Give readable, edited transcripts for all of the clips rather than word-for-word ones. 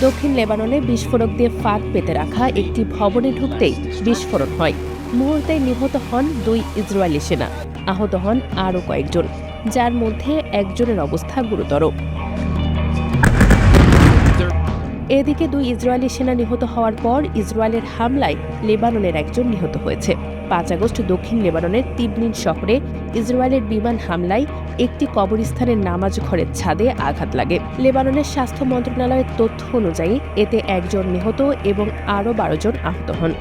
দক্ষিণ লেবাননে বিস্ফোরক দিয়ে ফাঁক পেতে রাখা একটি ভবনে ঢুকতেই বিস্ফোরণ হয়। মুহূর্তে নিহত হন 2 ইসরায়েলি সেনা, আহত হন আরও কয়েকজন, যার মধ্যে একজনের অবস্থা গুরুতর। এদিকে 2 ইসরায়েলি সেনা নিহত হওয়ার পর ইসরায়েলের হামলায় লেবাননের একজন নিহত হয়েছে। 5 আগস্ট দক্ষিণ লেবাননের তিবনিন শহরে ইসরায়েলের বিমান হামলায় একটি কবরস্থানের নামাজ ঘরের ছাদে আঘাত লাগে। লেবাননের স্বাস্থ্য মন্ত্রণালয়ের তথ্য অনুযায়ী এতে একজন নিহত এবং আরও 12 জন আহত হন।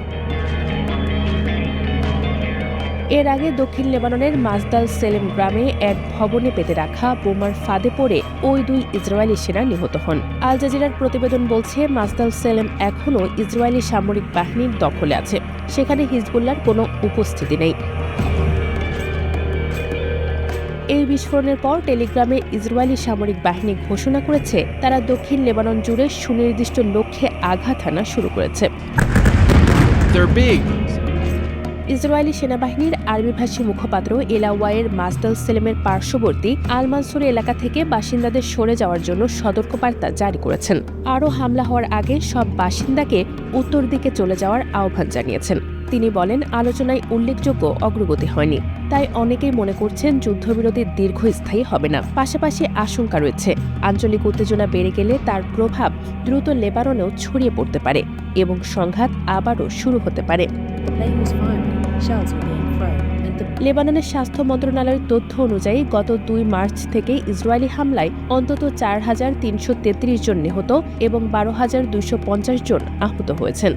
এর আগে দক্ষিণ লেবাননের মাজদাল সেলেম গ্রামে এক ভবনে পেতে রাখা বোমার ফাঁদে পড়ে ওই 2 ইসরায়েলি সেনা নিহত হন। আল জাজিরার প্রতিবেদন বলছে, মাজদাল সেলেম এখনও ইসরায়েলি সামরিক বাহিনীর দখলে আছে। সেখানে হিজবুল্লাহর কোনো উপস্থিতি নেই। এই বিস্ফোরণের পর টেলিগ্রামে ইসরায়েলি সামরিক বাহিনী ঘোষণা করেছে তারা দক্ষিণ লেবানন জুড়ে সুনির্দিষ্ট লক্ষ্যে আঘাত হানা শুরু করেছে। ইসরায়েলি সেনাবাহিনীর আরবিভাষী মুখপাত্র এলাওয়ায়ের মাজদাল সেলেমের পার্শ্ববর্তী আল মানসুর এলাকা থেকে বাসিন্দাদের সরে যাওয়ার জন্য সতর্কবার্তা জারি করেছেন। আরও হামলা হওয়ার আগে সব বাসিন্দাকে উত্তর দিকে চলে যাওয়ার আহ্বান জানিয়েছেন। তিনি বলেন, আলোচনায় উল্লেখযোগ্য অগ্রগতি হয়নি, তাই অনেকেই মনে করছেন যুদ্ধবিরতি দীর্ঘস্থায়ী হবে না। পাশাপাশি আশঙ্কা রয়েছে আঞ্চলিক উত্তেজনা বেড়ে গেলে তার প্রভাব দ্রুত লেবাননেও ছড়িয়ে পড়তে পারে এবং সংঘাত আবারও শুরু হতে পারে। লেবাননের স্বাস্থ্য মন্ত্রণালয়ের তথ্য অনুযায়ী গত 2 মার্চ থেকে ইসরায়েলি হামলায় অন্তত 4,333 জন নিহত এবং 12,250 জন আহত হয়েছেন।